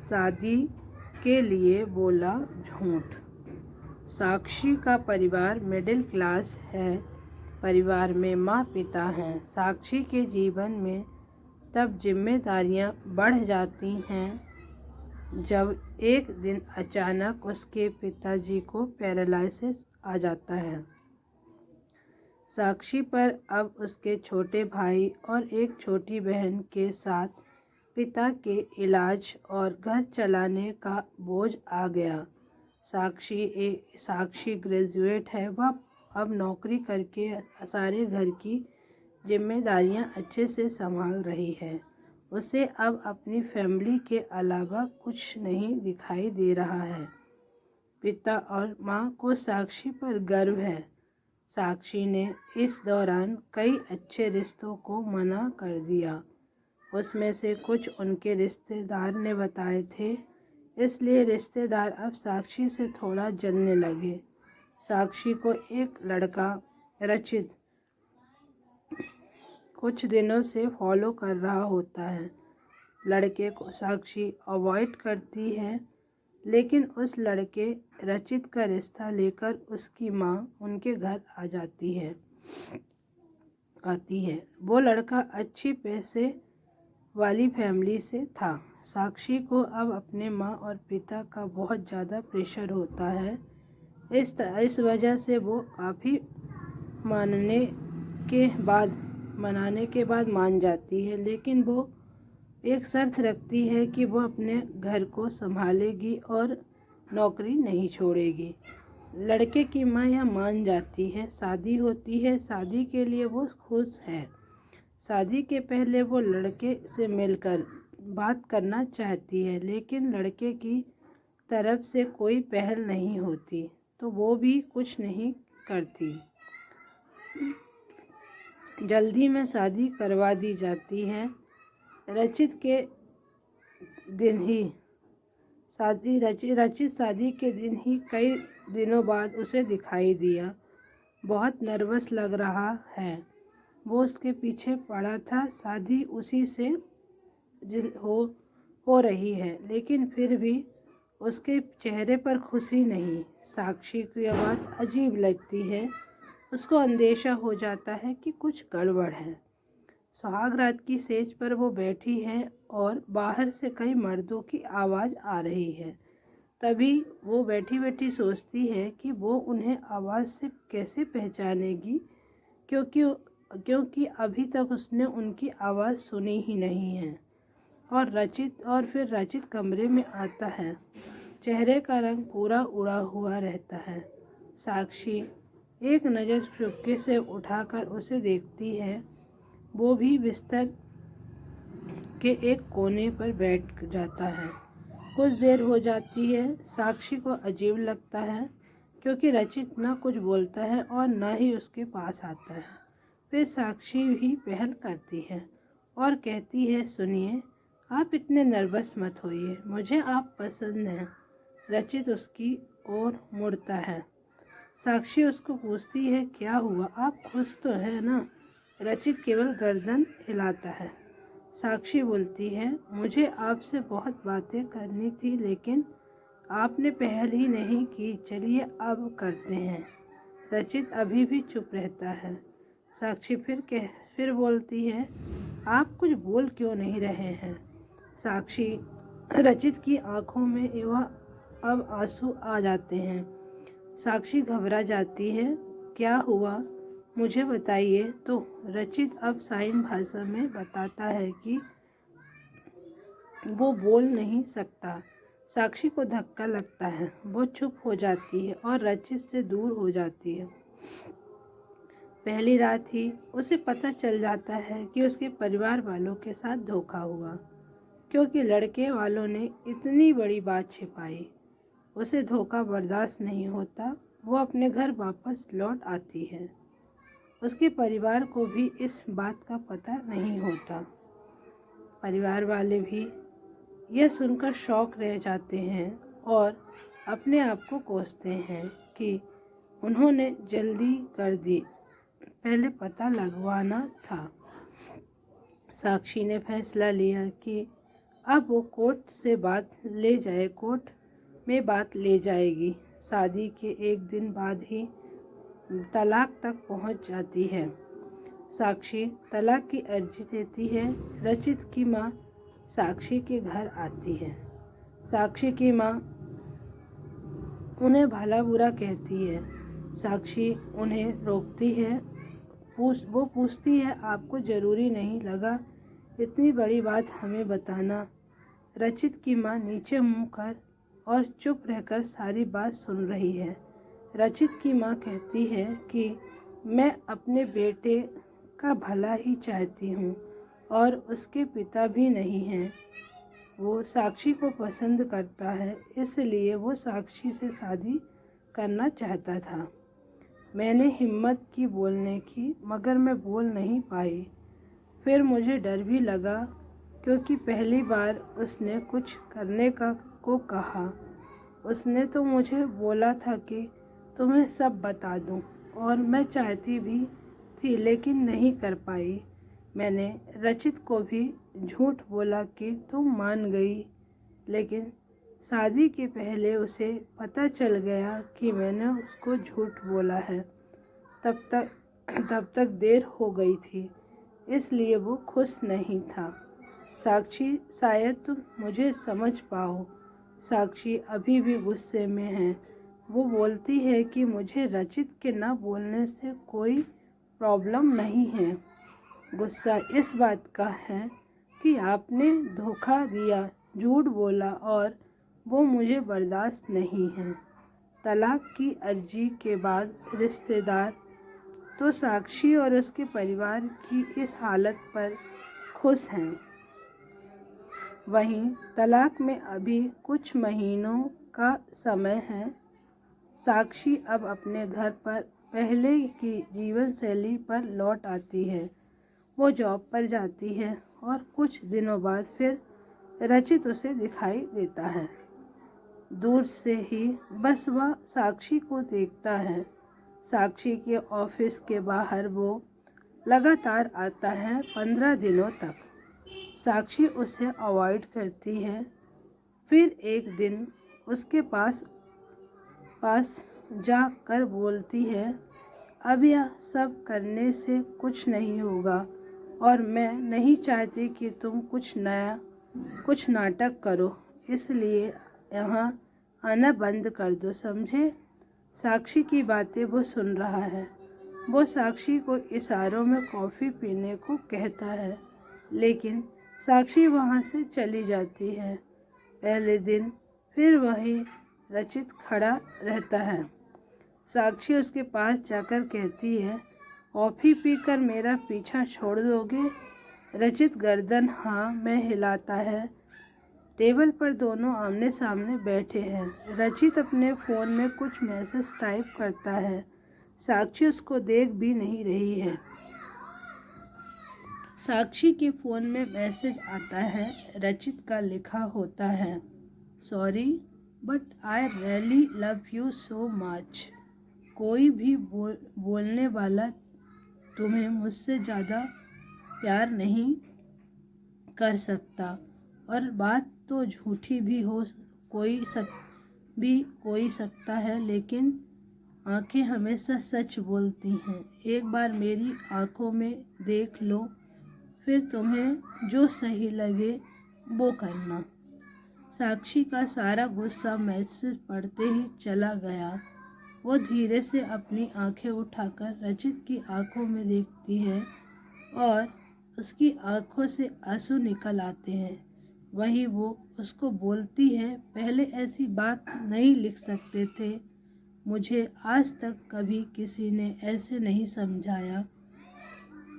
शादी के लिए बोला झूठ। साक्षी का परिवार मिडिल क्लास है। परिवार में माँ पिता हैं। साक्षी के जीवन में तब जिम्मेदारियाँ बढ़ जाती हैं जब एक दिन अचानक उसके पिताजी को पैरालिसिस आ जाता है। साक्षी पर अब उसके छोटे भाई और एक छोटी बहन के साथ पिता के इलाज और घर चलाने का बोझ आ गया। साक्षी ग्रेजुएट है। वह अब नौकरी करके सारे घर की जिम्मेदारियां अच्छे से संभाल रही है। उसे अब अपनी फैमिली के अलावा कुछ नहीं दिखाई दे रहा है। पिता और माँ को साक्षी पर गर्व है। साक्षी ने इस दौरान कई अच्छे रिश्तों को मना कर दिया। उसमें से कुछ उनके रिश्तेदार ने बताए थे, इसलिए रिश्तेदार अब साक्षी से थोड़ा जलने लगे। साक्षी को एक लड़का रचित कुछ दिनों से फॉलो कर रहा होता है। लड़के को साक्षी अवॉइड करती है, लेकिन उस लड़के रचित का रिश्ता लेकर उसकी माँ उनके घर आती है। वो लड़का अच्छी पैसे वाली फैमिली से था। साक्षी को अब अपने माँ और पिता का बहुत ज़्यादा प्रेशर होता है। इस वजह से वो काफ़ी मनाने के बाद मान जाती है, लेकिन वो एक शर्त रखती है कि वो अपने घर को संभालेगी और नौकरी नहीं छोड़ेगी। लड़के की माँ यह मान जाती है। शादी होती है। शादी के लिए वो खुश है। शादी के पहले वो लड़के से मिलकर बात करना चाहती है, लेकिन लड़के की तरफ से कोई पहल नहीं होती, तो वो भी कुछ नहीं करती। जल्दी में शादी करवा दी जाती है। रचित शादी के दिन ही कई दिनों बाद उसे दिखाई दिया। बहुत नर्वस लग रहा है। वो उसके पीछे पड़ा था। शादी उसी से हो रही है, लेकिन फिर भी उसके चेहरे पर खुशी नहीं। साक्षी की आवाज़ अजीब लगती है। उसको अंदेशा हो जाता है कि कुछ गड़बड़ है। सुहाग रात की सेज पर वो बैठी है और बाहर से कई मर्दों की आवाज़ आ रही है। तभी वो बैठी बैठी सोचती है कि वो उन्हें आवाज़ से कैसे पहचानेगी, क्योंकि अभी तक उसने उनकी आवाज़ सुनी ही नहीं है। और फिर रचित कमरे में आता है। चेहरे का रंग पूरा उड़ा हुआ रहता है। साक्षी एक नज़र चुपके से उठाकर उसे देखती है। वो भी बिस्तर के एक कोने पर बैठ जाता है। कुछ देर हो जाती है। साक्षी को अजीब लगता है, क्योंकि रचित ना कुछ बोलता है और ना ही उसके पास आता है। फिर साक्षी ही पहल करती है और कहती है, सुनिए, आप इतने नर्वस मत होइए, मुझे आप पसंद हैं। रचित उसकी ओर मुड़ता है। साक्षी उसको पूछती है, क्या हुआ, आप खुश तो हैं ना? रचित केवल गर्दन हिलाता है। साक्षी बोलती है, मुझे आपसे बहुत बातें करनी थी, लेकिन आपने पहल ही नहीं की। चलिए अब करते हैं। रचित अभी भी चुप रहता है। साक्षी फिर बोलती है, आप कुछ बोल क्यों नहीं रहे हैं? साक्षी रचित की आंखों में अब आंसू आ जाते हैं। साक्षी घबरा जाती है। क्या हुआ, मुझे बताइए। तो रचित अब साइन भाषा में बताता है कि वो बोल नहीं सकता। साक्षी को धक्का लगता है। वो चुप हो जाती है और रचित से दूर हो जाती है। पहली रात ही उसे पता चल जाता है कि उसके परिवार वालों के साथ धोखा हुआ, क्योंकि लड़के वालों ने इतनी बड़ी बात छिपाई। उसे धोखा बर्दाश्त नहीं होता। वो अपने घर वापस लौट आती है। उसके परिवार को भी इस बात का पता नहीं होता। परिवार वाले भी यह सुनकर शॉक रह जाते हैं और अपने आप को कोसते हैं कि उन्होंने जल्दी कर दी, पहले पता लगवाना था। साक्षी ने फैसला लिया कि अब वो कोर्ट में बात ले जाएगी। शादी के एक दिन बाद ही तलाक तक पहुंच जाती है। साक्षी तलाक की अर्जी देती है। रचित की माँ साक्षी के घर आती है। साक्षी की माँ उन्हें भला बुरा कहती है। साक्षी उन्हें रोकती है। वो पूछती है, आपको ज़रूरी नहीं लगा इतनी बड़ी बात हमें बताना? रचित की माँ नीचे मुँह कर और चुप रहकर सारी बात सुन रही है। रचित की माँ कहती है कि मैं अपने बेटे का भला ही चाहती हूँ और उसके पिता भी नहीं हैं। वो साक्षी को पसंद करता है, इसलिए वो साक्षी से शादी करना चाहता था। मैंने हिम्मत की बोलने की, मगर मैं बोल नहीं पाई। फिर मुझे डर भी लगा, क्योंकि पहली बार उसने कुछ करने को कहा। उसने तो मुझे बोला था कि तुम्हें सब बता दूं, और मैं चाहती भी थी लेकिन नहीं कर पाई। मैंने रचित को भी झूठ बोला कि तुम मान गई, लेकिन शादी के पहले उसे पता चल गया कि मैंने उसको झूठ बोला है। तब तक देर हो गई थी, इसलिए वो खुश नहीं था। साक्षी, शायद तुम मुझे समझ पाओ। साक्षी अभी भी गुस्से में है। वो बोलती है कि मुझे रचित के न बोलने से कोई प्रॉब्लम नहीं है। गुस्सा इस बात का है कि आपने धोखा दिया, झूठ बोला, और वो मुझे बर्दाश्त नहीं है। तलाक की अर्जी के बाद रिश्तेदार तो साक्षी और उसके परिवार की इस हालत पर खुश हैं। वहीं तलाक में अभी कुछ महीनों का समय है। साक्षी अब अपने घर पर पहले की जीवन शैली पर लौट आती है। वो जॉब पर जाती है और कुछ दिनों बाद फिर रचित उसे दिखाई देता है। दूर से ही बस वह साक्षी को देखता है। साक्षी के ऑफिस के बाहर वो लगातार आता है 15 दिनों तक। साक्षी उसे अवॉइड करती है। फिर एक दिन उसके पास जा कर बोलती है, अब यह सब करने से कुछ नहीं होगा और मैं नहीं चाहती कि तुम कुछ नाटक करो, इसलिए यहाँ आना बंद कर दो, समझे? साक्षी की बातें वो सुन रहा है। वो साक्षी को इशारों में कॉफ़ी पीने को कहता है, लेकिन साक्षी वहाँ से चली जाती है। पहले दिन फिर वही रचित खड़ा रहता है। साक्षी उसके पास जाकर कहती है, कॉफ़ी पीकर मेरा पीछा छोड़ दोगे? रचित गर्दन हाँ में हिलाता है। टेबल पर दोनों आमने सामने बैठे हैं। रचित अपने फ़ोन में कुछ मैसेज टाइप करता है। साक्षी उसको देख भी नहीं रही है। साक्षी के फ़ोन में मैसेज आता है। रचित का लिखा होता है, sorry but I really love you so much. कोई भी बोलने वाला तुम्हें मुझसे ज़्यादा प्यार नहीं कर सकता, और बात तो झूठी भी कोई सकता है, लेकिन आंखें हमेशा सच बोलती हैं। एक बार मेरी आंखों में देख लो, फिर तुम्हें जो सही लगे वो करना। साक्षी का सारा गुस्सा मैसेज पढ़ते ही चला गया। वो धीरे से अपनी आंखें उठाकर रचित की आंखों में देखती है और उसकी आंखों से आंसू निकल आते हैं। वही वो उसको बोलती है, पहले ऐसी बात नहीं लिख सकते थे, मुझे आज तक कभी किसी ने ऐसे नहीं समझाया।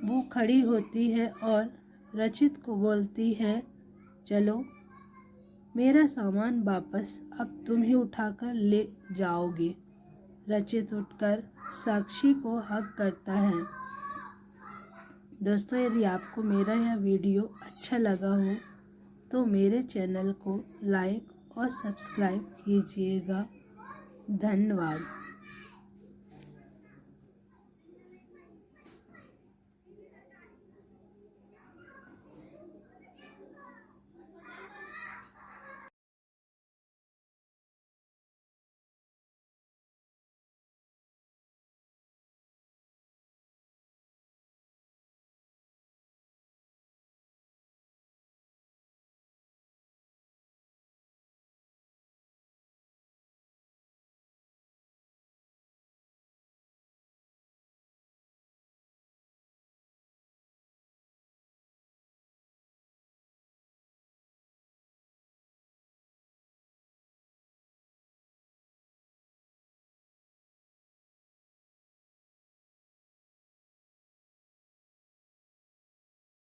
वो खड़ी होती है और रचित को बोलती है, चलो मेरा सामान वापस अब तुम ही उठाकर ले जाओगे। रचित उठकर साक्षी को हग करता है। दोस्तों, यदि आपको मेरा यह वीडियो अच्छा लगा हो तो मेरे चैनल को लाइक और सब्सक्राइब कीजिएगा। धन्यवाद।